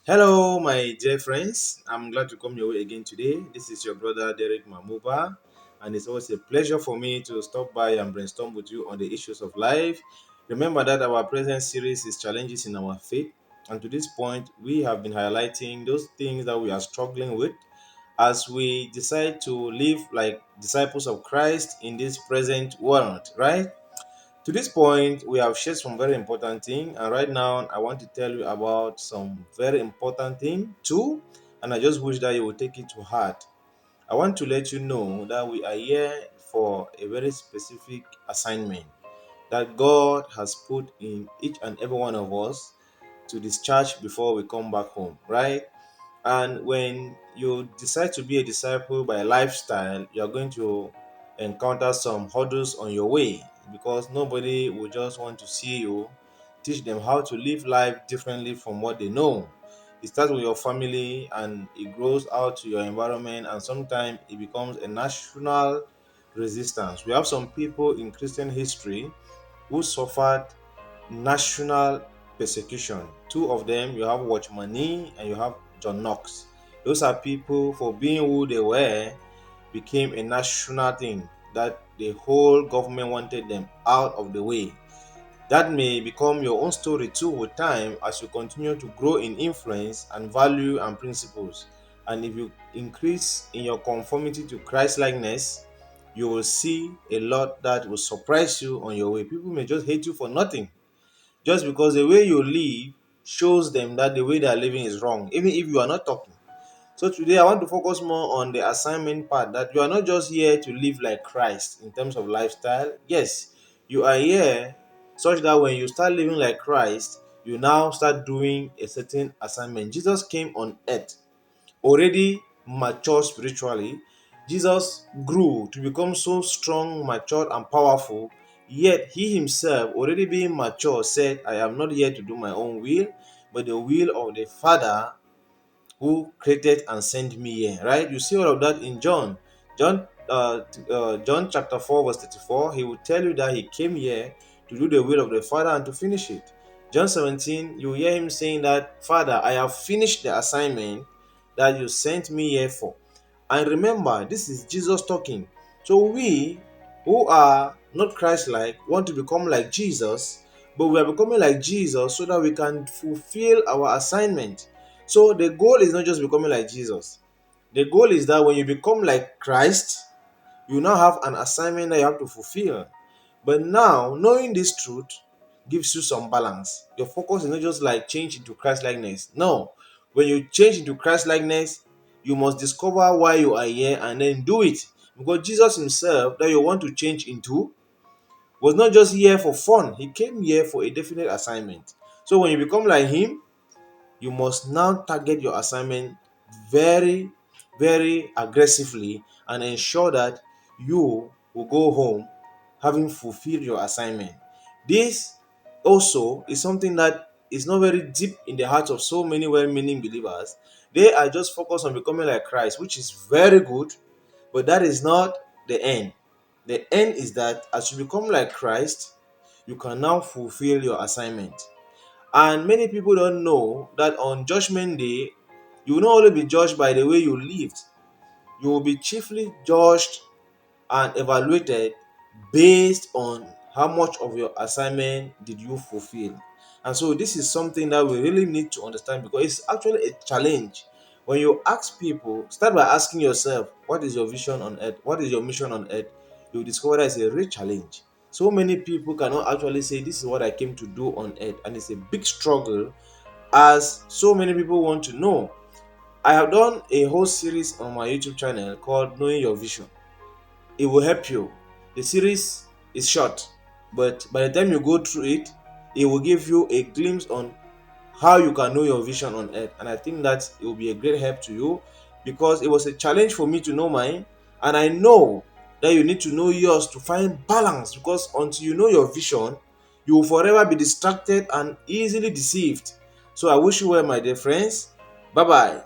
Hello, my dear friends. I'm glad to come your way again today. This is your brother Derek Mamuba, and it's always a pleasure for me to stop by and brainstorm with you on the issues of life. Remember that our present series is Challenges in Our Faith, and to this point, we have been highlighting those things that we are struggling with as we decide to live like disciples of Christ in this present world, right? To this point, we have shared some very important thing, and right now I want to tell you about some very important thing too, and I just wish that you will take it to heart. I want to let you know that we are here for a very specific assignment that God has put in each and every one of us to discharge before we come back home, right? And when you decide to be a disciple by lifestyle, you're going to encounter some hurdles on your way because nobody will just want to see you teach them how to live life differently from what they know. It starts with your family and it grows out to your environment, and sometimes it becomes a national resistance. We have some people in Christian history who suffered national persecution. Two of them, you have Watchman Nee and you have John Knox. Those are people, for being who they were, became a national thing that the whole government wanted them out of the way. That may become your own story too with time as you continue to grow in influence and value and principles. And if you increase in your conformity to Christ likeness, you will see a lot that will surprise you on your way. People may just hate you for nothing, just because the way you live shows them that the way they are living is wrong, even if you are not talking. So today I want to focus more on the assignment part, that you are not just here to live like Christ in terms of lifestyle. Yes, you are here such that when you start living like Christ, you now start doing a certain assignment. Jesus came on earth already mature spiritually. Jesus grew to become so strong, matured, and powerful. Yet he himself, already being mature, said, I am not here to do my own will, but the will of the Father who created and sent me here. Right? You see all of that in John. John chapter 4, verse 34. He will tell you that he came here to do the will of the Father and to finish it. John 17, you hear him saying that, Father, I have finished the assignment that you sent me here for. And remember, this is Jesus talking. So we who are not Christ-like want to become like Jesus, but we are becoming like Jesus so that we can fulfill our assignment. So the goal is not just becoming like Jesus. The goal is that when you become like Christ, you now have an assignment that you have to fulfill. But now, knowing this truth gives you some balance. Your focus is not just like change into Christ likeness. No, when you change into Christ likeness, you must discover why you are here and then do it. Because Jesus himself, that you want to change into, was not just here for fun, he came here for a definite assignment. So when you become like him, you must now target your assignment very, very aggressively and ensure that you will go home having fulfilled your assignment. This also is something that is not very deep in the hearts of so many well meaning believers. They are just focused on becoming like Christ, which is very good, but that is not the end. The end is that as you become like Christ, you can now fulfill your assignment. And many people don't know that on Judgment Day, you will not only be judged by the way you lived, you will be chiefly judged and evaluated based on how much of your assignment did you fulfill. And so this is something that we really need to understand, because it's actually a challenge. When you ask people, start by asking yourself, what is your vision on earth? What is your mission on earth? You discover that it's a real challenge. So many people cannot actually say, this is what I came to do on earth. And it's a big struggle, as so many people want to know. I have done a whole series on my YouTube channel called Knowing Your Vision. It will help you. The series is short, but by the time you go through it, it will give you a glimpse on how you can know your vision on earth. And I think that it will be a great help to you, because it was a challenge for me to know mine, and I know that you need to know yours to find balance, because until you know your vision, you will forever be distracted and easily deceived. So I wish you well, my dear friends. Bye bye.